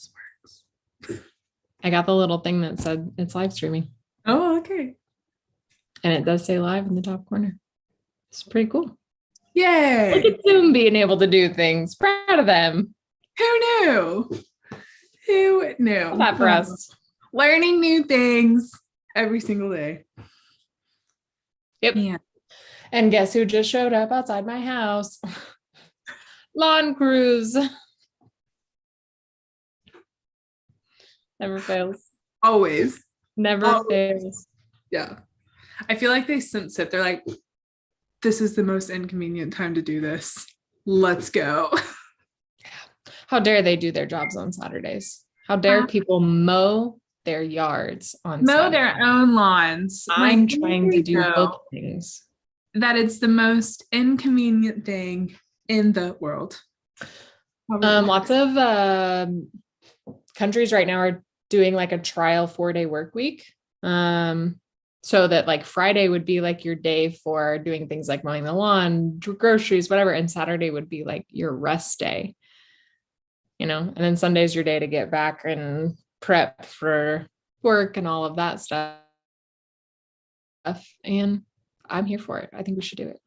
this works. I got the little thing that said it's live streaming. Oh, okay. And it does say live in the top corner. It's pretty cool. Yay. Look at Zoom being able to do things. Proud of them. Who knew? Who knew? All that for us. Learning new things every single day. Yep. Yeah. And guess who just showed up outside my house? Lawn crews. Never fails. Always. Never fails. Yeah. I feel like they sense it. They're like, this is the most inconvenient time to do this. Let's go. How dare they do their jobs on Saturdays? How dare people mow their yards on Mow Saturday? their own lawns. I'm trying to do both things. That it's the most inconvenient thing in the world. Lots of countries right now are doing like a trial 4-day work week. So that like Friday would be like your day for doing things like mowing the lawn, groceries, whatever. And Saturday would be like your rest day, you know, and then Sunday's your day to get back and prep for work and all of that stuff. And I'm here for it. I think we should do it.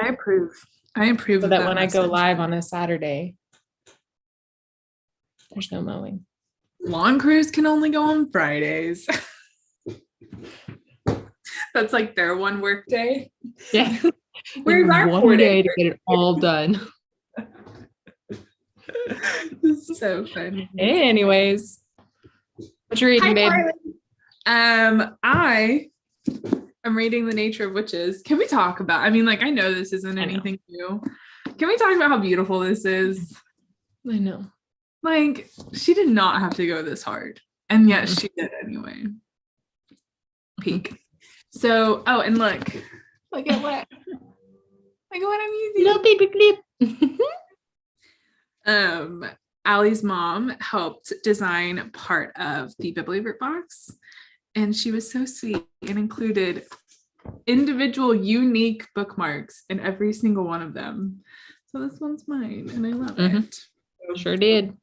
I approve. So that when I go live on a Saturday, there's no mowing. Lawn crews can only go on Fridays. That's like their one work day. Yeah. Where's our one day to get it all done. This is so funny. Anyways, what you reading, babe? I am reading The Nature of Witches. Can we talk about? I mean, like, I know this isn't anything new. Can we talk about how beautiful this is? I know. Like, she did not have to go this hard, and yet she did anyway. Peak. So, oh, and look at what I'm using. Little paper clip. Allie's mom helped design part of the Bibliovert box, and she was so sweet and included individual unique bookmarks in every single one of them. So this one's mine, and I love it. So sure did.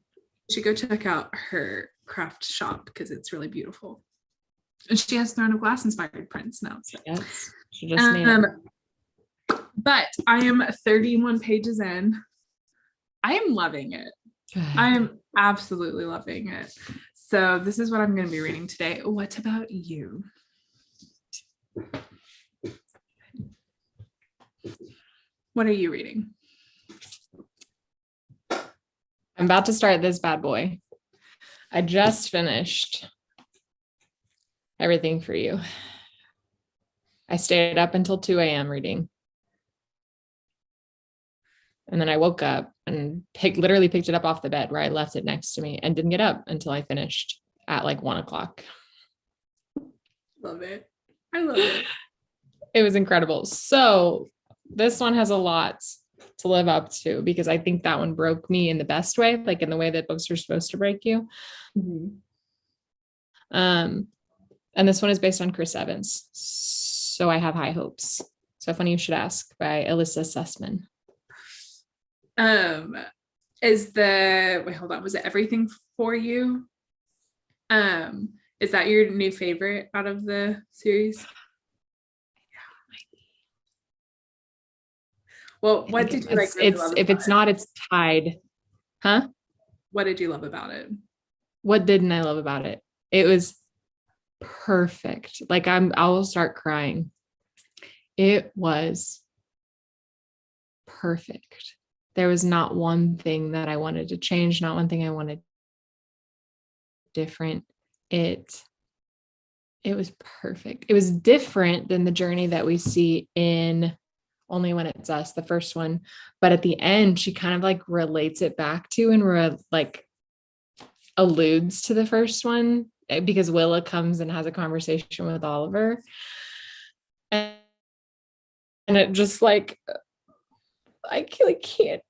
You should go check out her craft shop because it's really beautiful. And she has Throne of Glass inspired prints now. So. Yes, she just made it. But I am 31 pages in. I am loving it. I am absolutely loving it. So this is what I'm going to be reading today. What about you? What are you reading? I'm about to start this bad boy. I just finished Everything for You. I stayed up until 2 a.m. reading. And then I woke up and literally picked it up off the bed where I left it next to me and didn't get up until I finished at like 1 o'clock. Love it. I love it. It was incredible. So this one has a lot to live up to because I think that one broke me in the best way, like in the way that books are supposed to break you. Mm-hmm. And this one is based on Chris Evans. So I have high hopes. So funny you should ask, by Alyssa Sussman. Was it Everything for You? Is that your new favorite out of the series? Well, what did you like? If it's not, it's tied. Huh? What did you love about it? What didn't I love about it? It was perfect. Like I will start crying. It was perfect. There was not one thing that I wanted to change, not one thing I wanted different. It was perfect. It was different than the journey that we see in Only When It's Us, the first one. But at the end, she kind of like relates it back to and like alludes to the first one because Willa comes and has a conversation with Oliver. And it just like, I can't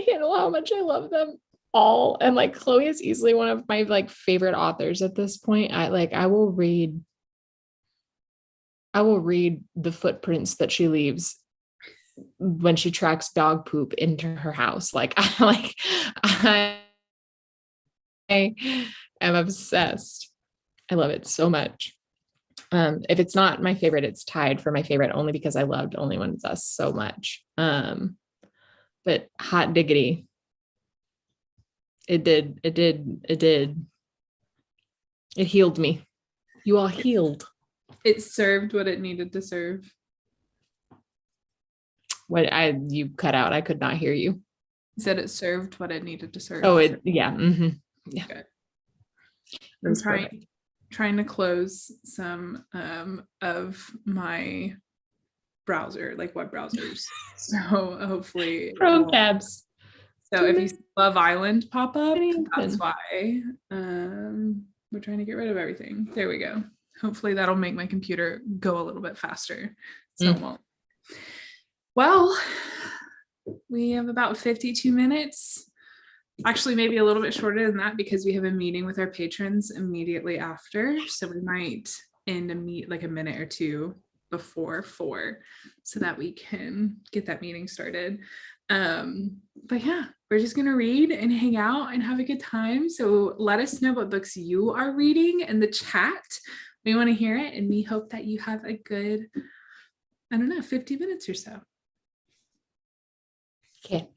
handle how much I love them all. And like Chloe is easily one of my like favorite authors at this point. I will read the footprints that she leaves when she tracks dog poop into her house. I I am obsessed. I love it so much. If it's not my favorite, it's tied for my favorite only because I loved Only One Is Us so much. But hot diggity. It did. It healed me. You all healed. It served what it needed to serve. You cut out. I could not hear you. You said it served what it needed to serve. Oh, yeah. Mm-hmm. Yeah. Good. I'm trying to close some of my browser, like web browsers. So hopefully Pro tabs. So if you see Love Island pop up, that's why. We're trying to get rid of everything. There we go. Hopefully that'll make my computer go a little bit faster. So it won't. Well, we have about 52 minutes. Actually, maybe a little bit shorter than that because we have a meeting with our patrons immediately after. So we might end a minute or two before 4 so that we can get that meeting started. But yeah, we're just gonna read and hang out and have a good time. So let us know what books you are reading in the chat. We want to hear it, and we hope that you have a good, 50 minutes or so. Okay.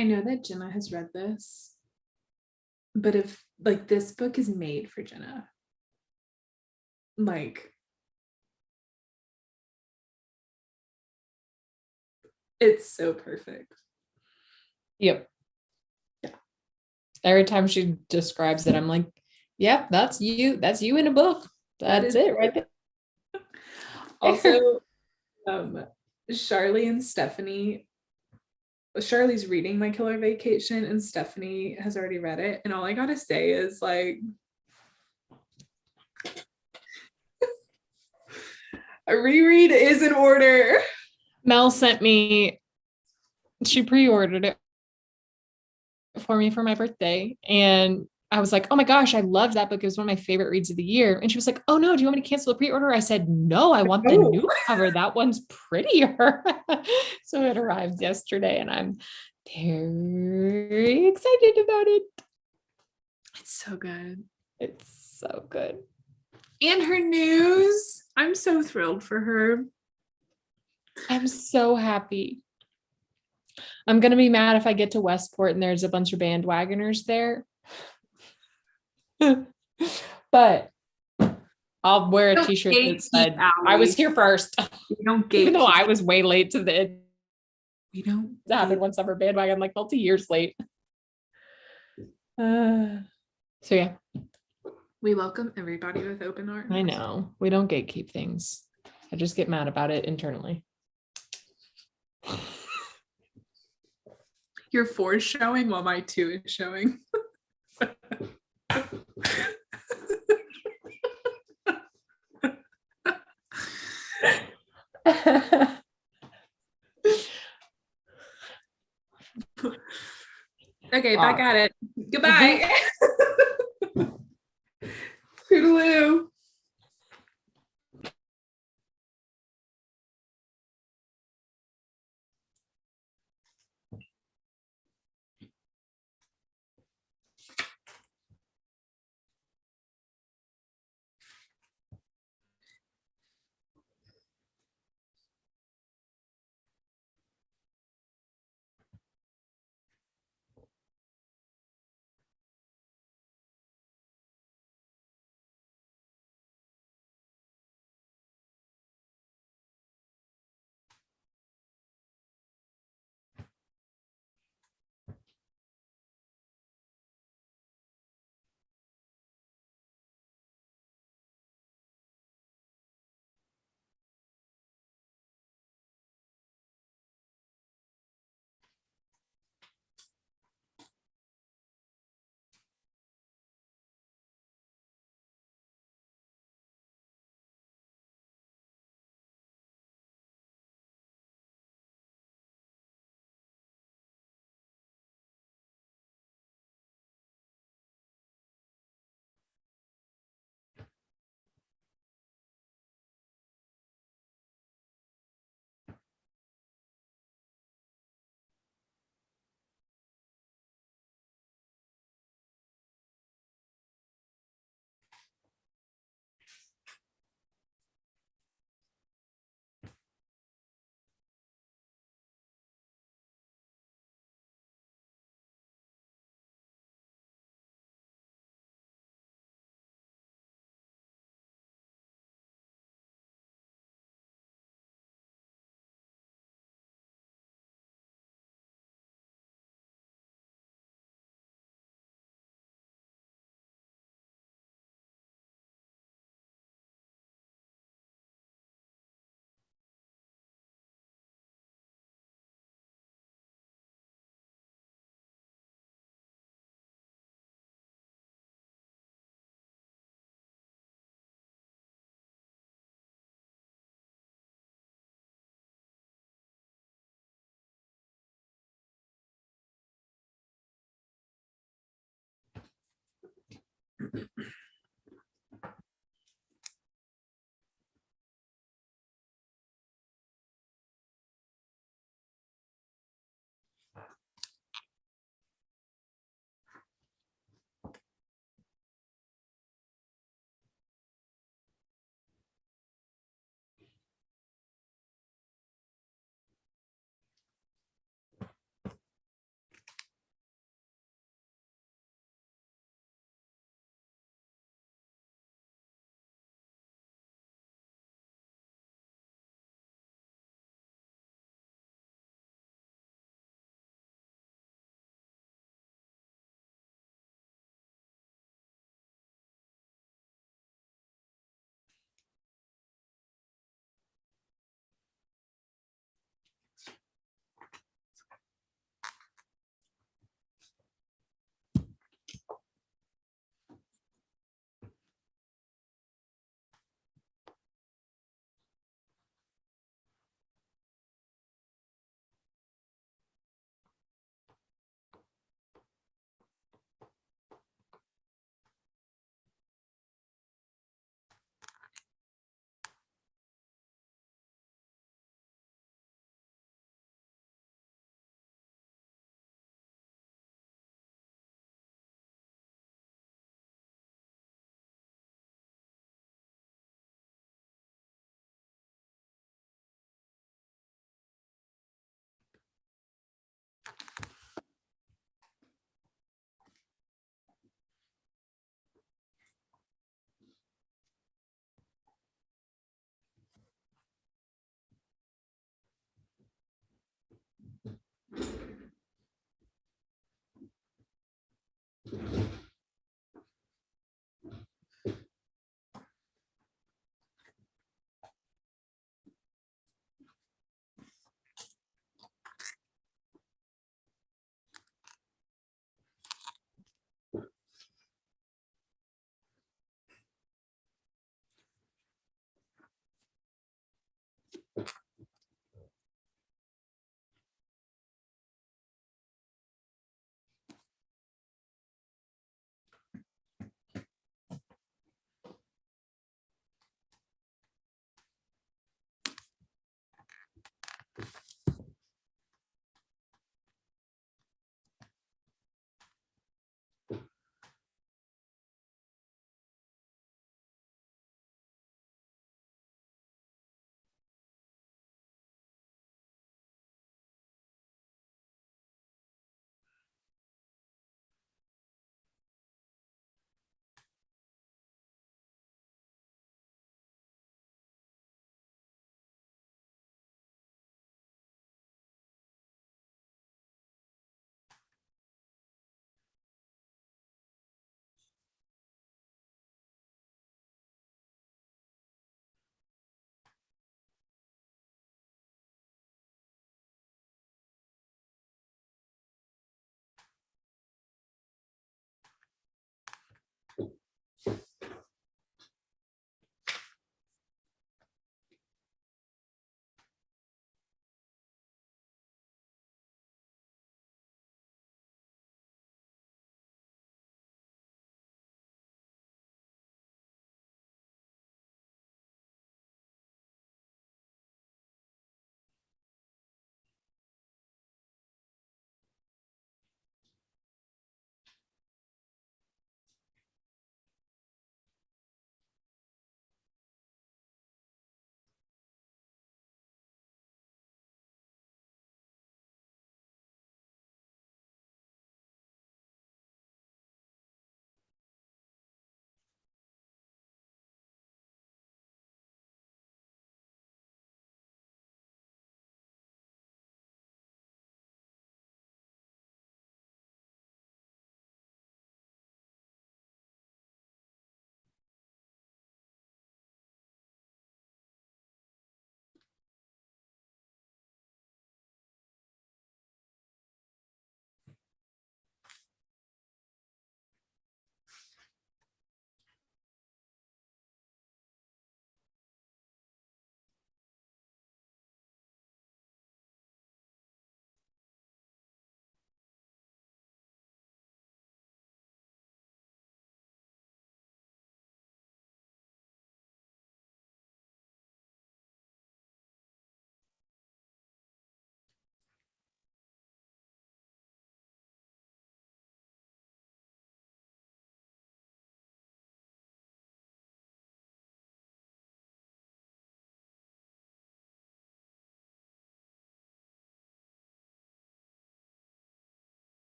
I know that Jenna has read this, but if like this book is made for Jenna, like it's so perfect. Yep. Yeah. Every time she describes it, I'm like, yep, that's you. That's you in a book. That's it right there. Also, Charlie's reading My Killer Vacation and Stephanie has already read it. And all I gotta say is like, a reread is in order. Mel sent me, she pre-ordered it for me for my birthday. And I was like, oh my gosh, I loved that book. It was one of my favorite reads of the year. And she was like, oh no, do you want me to cancel the pre-order? I said, no, I want the new cover. That one's prettier. So it arrived yesterday and I'm very excited about it. It's so good. It's so good. And her news. I'm so thrilled for her. I'm so happy. I'm going to be mad if I get to Westport and there's a bunch of bandwagoners there. But I'll wear a t-shirt that said, I was here first. We don't even though I was way late to the we don't happened one summer bandwagon, like multi-years late. So yeah. We welcome everybody with open arms. I know. We don't gatekeep things. I just get mad about it internally. Your 4 is showing while my 2 is showing. Okay, back at it. Goodbye. Toodaloo.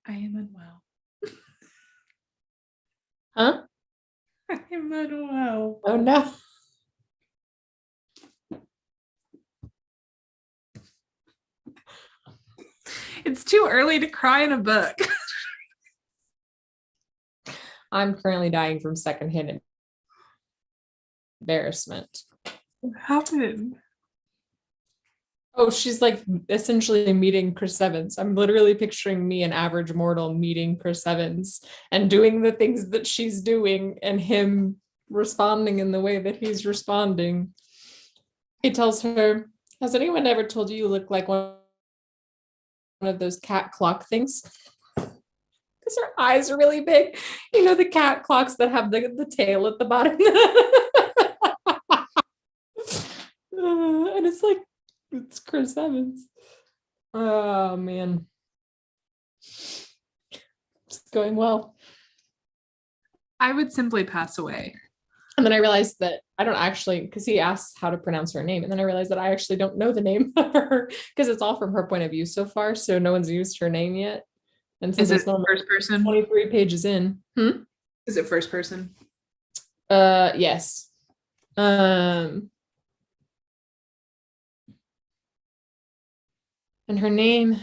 I am unwell. Huh? I am unwell. Oh no. It's too early to cry in a book. I'm currently dying from secondhand embarrassment. What happened? Oh, she's like essentially meeting Chris Evans. I'm literally picturing me, an average mortal, meeting Chris Evans and doing the things that she's doing and him responding in the way that he's responding. He tells her, has anyone ever told you look like one of those cat clock things? Because her eyes are really big. You know, the cat clocks that have the tail at the bottom. And it's like, it's Chris Evans. Oh man. It's going well. I would simply pass away. And then I realized that I don't actually, because he asks how to pronounce her name. And then I realized that I actually don't know the name of her because it's all from her point of view so far. So no one's used her name yet. And Is it first person? 23 pages in. Is it first person? Yes. And her name,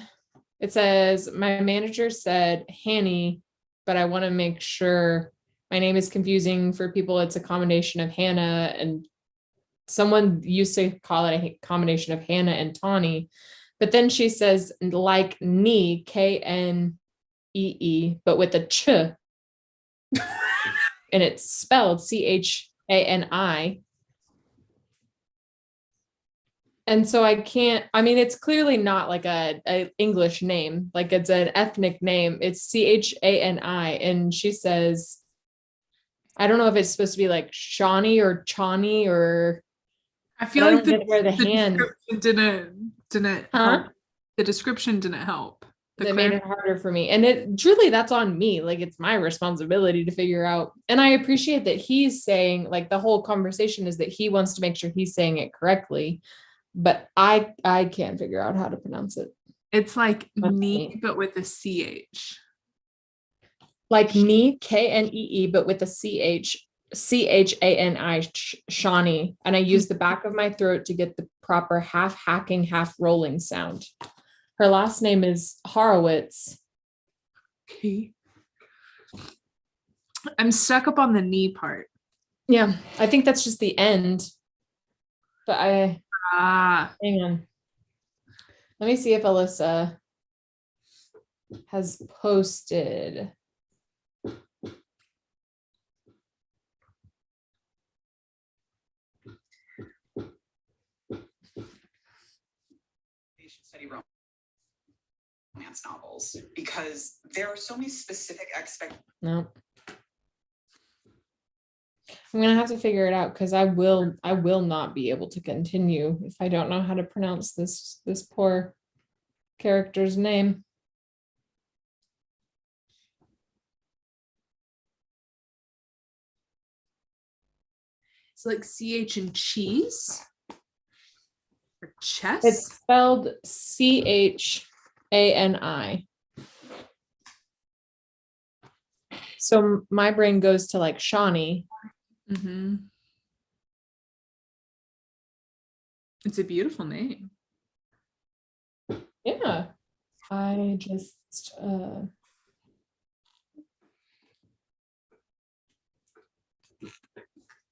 it says, my manager said Hanny, but I want to make sure my name is confusing for people. It's a combination of Hannah, and someone used to call it a combination of Hannah and Tawny. But then she says, like knee, Knee, but with a ch. And it's spelled Chani. And so I can't, I mean, it's clearly not like a English name, like it's an ethnic name. It's Chani. And she says, I don't know if it's supposed to be like Shawnee or Chani or I feel I like don't get where the hand didn't help. The description didn't help. That made it harder for me. And it truly, that's on me. Like it's my responsibility to figure out. And I appreciate that he's saying, like, the whole conversation is that he wants to make sure he's saying it correctly. But I can't figure out how to pronounce it. It's like knee, but with a CH. Like knee, Knee, but with a Chani, Shawnee. And I use the back of my throat to get the proper half hacking, half rolling sound. Her last name is Horowitz. Okay. I'm stuck up on the knee part. Yeah, I think that's just the end. But hang on. Let me see if Alyssa has posted. Study romance novels because there are so many specific No. I'm gonna have to figure it out because I will not be able to continue if I don't know how to pronounce this poor character's name. It's like CH and cheese or chess. It's spelled Chani. So my brain goes to like Shawnee. Mm-hmm. It's a beautiful name. Yeah. I just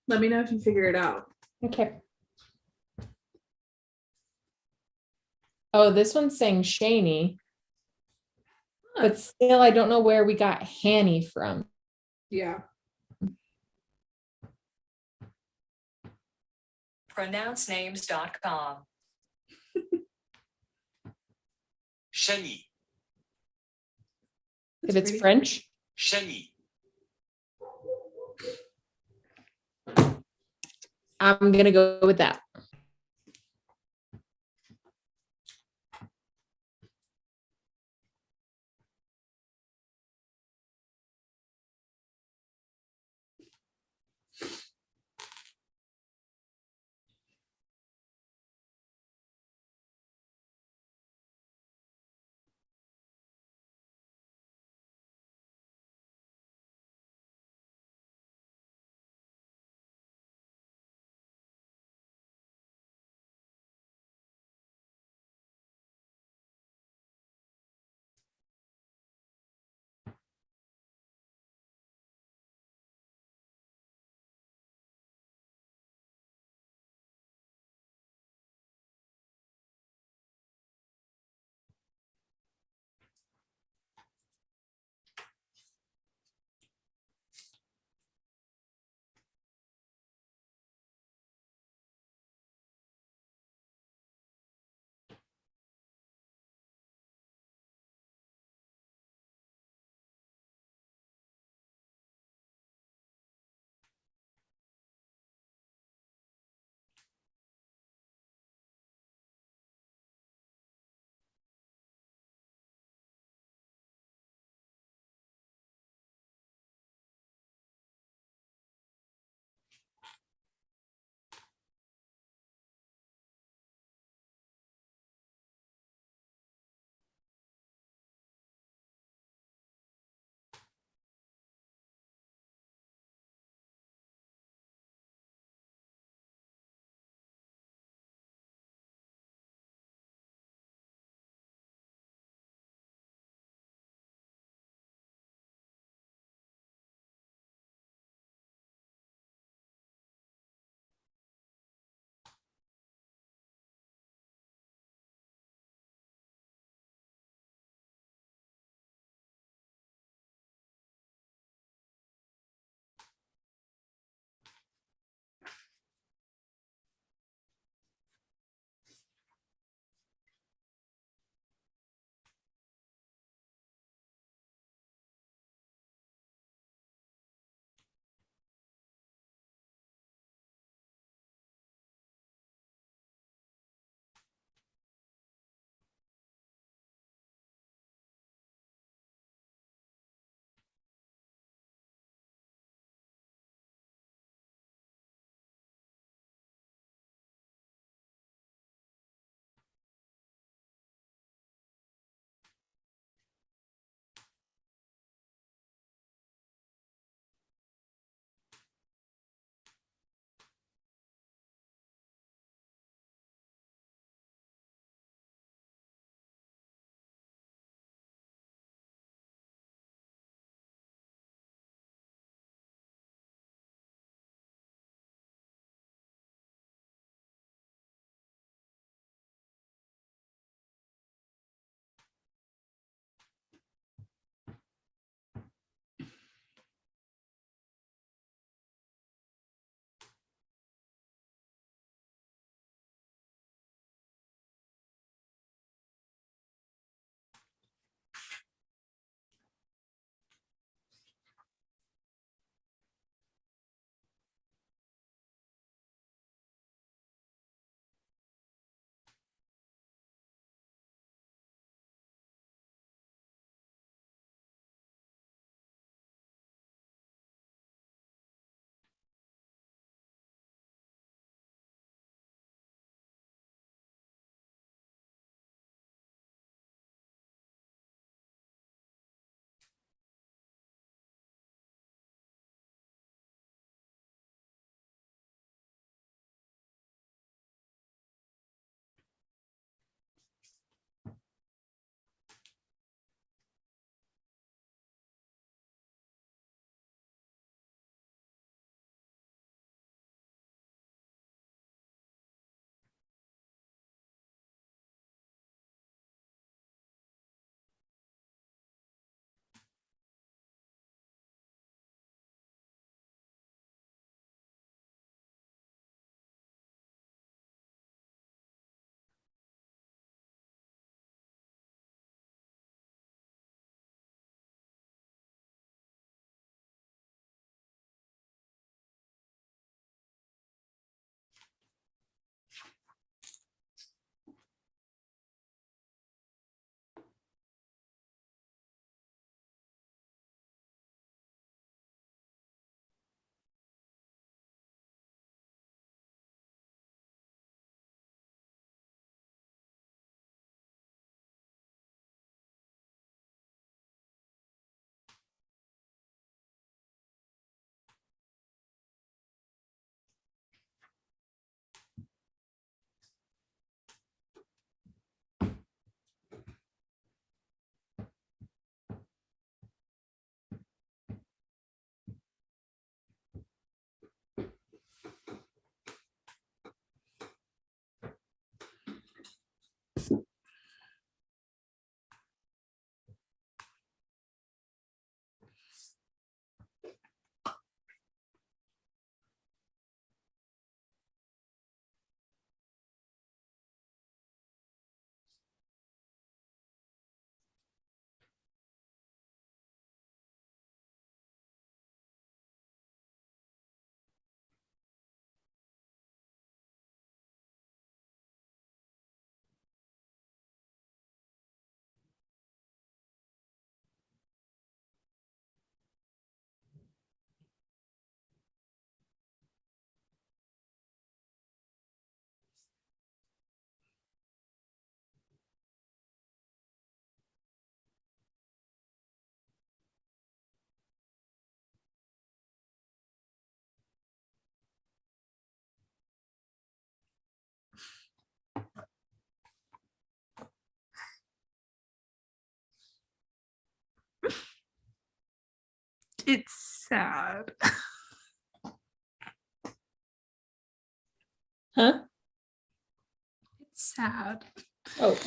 Let me know if you figure it out. okay. Oh, this one's saying Shaney. But still, I don't know where we got Hanny from. Yeah. pronouncenames.com. Shani. If it's French. Shani. I'm going to go with that. It's sad. Huh? It's sad. Oh.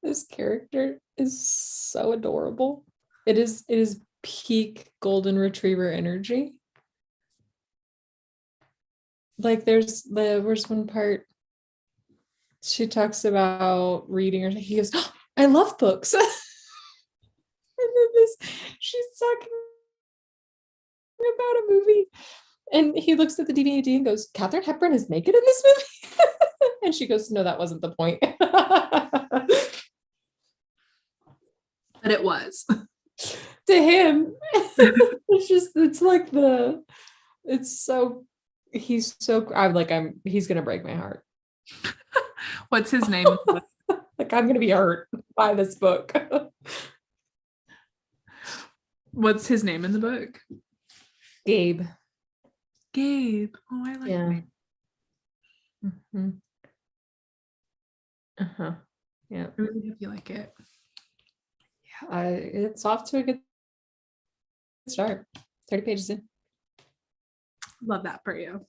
This character is so adorable. It is peak golden retriever energy. Like there's one part she talks about reading, or he goes, "Oh, I love books." And then she's talking about a movie, and he looks at the DVD and goes, "Katharine Hepburn is naked in this movie?" And she goes, "No, that wasn't the point." But it was. To him, he's gonna break my heart. What's his name? Like, I'm gonna be hurt by this book. What's his name in the book? Gabe. Gabe. Oh, I like Yeah. that. Mm-hmm. Uh-huh. Yeah. I really hope you like it. Yeah. It's off to a good start. 30 pages in. Love that for you.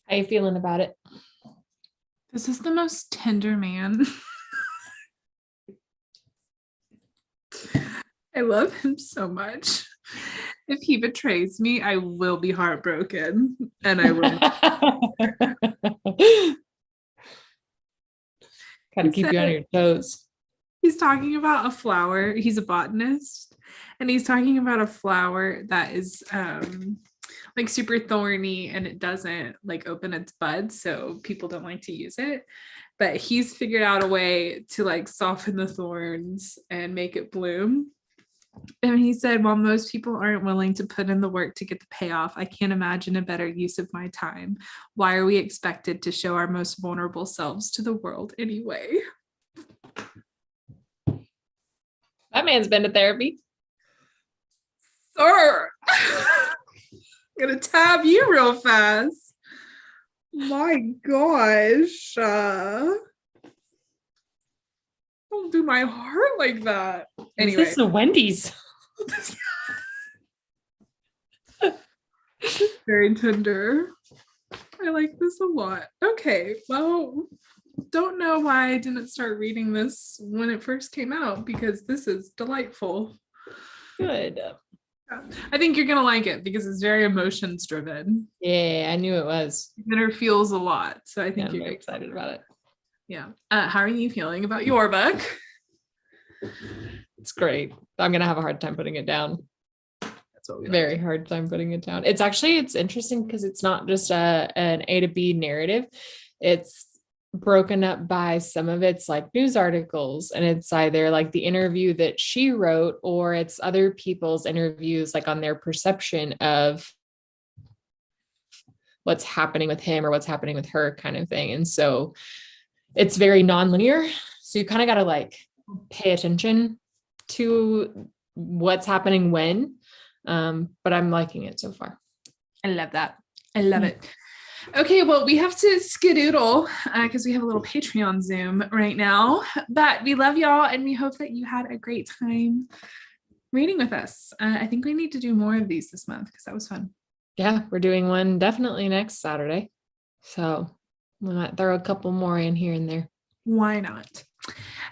How you feeling about it? This is the most tender man. I love him so much. If he betrays me, I will be heartbroken, and I will. Gotta keep you on your toes. He's talking about a flower. He's a botanist, and he's talking about a flower that is like super thorny, and it doesn't like open its buds, so people don't like to use it. But he's figured out a way to like soften the thorns and make it bloom. And he said, while most people aren't willing to put in the work to get the payoff, I can't imagine a better use of my time. Why are we expected to show our most vulnerable selves to the world anyway? That man's been to therapy. Sir, I'm going to tab you real fast. My gosh. Don't do my heart like that. Anyway. Is this a Wendy's? Very tender. I like this a lot. Okay, well, don't know why I didn't start reading this when it first came out, because this is delightful. Good. I think you're gonna like it because it's very emotions driven. Yeah, I knew it was. Inner feels a lot. So I Yeah, think I'm you're very excited about it. Yeah. How are you feeling about your book? It's great. I'm gonna have a hard time putting it down. That's what we Very hard time putting it down. It's interesting because it's not just an A to B narrative. It's broken up by some of it's like news articles, and it's either like the interview that she wrote or it's other people's interviews, like on their perception of what's happening with him or what's happening with her kind of thing. And so it's very nonlinear. So you kind of got to like pay attention to what's happening when. But I'm liking it so far. I love that. I love it. Okay, well, we have to skedoodle because we have a little Patreon Zoom right now, but we love y'all and we hope that you had a great time reading with us. I think we need to do more of these this month because that was fun. Yeah, we're doing one definitely next Saturday. So we might throw a couple more in here and there. Why not?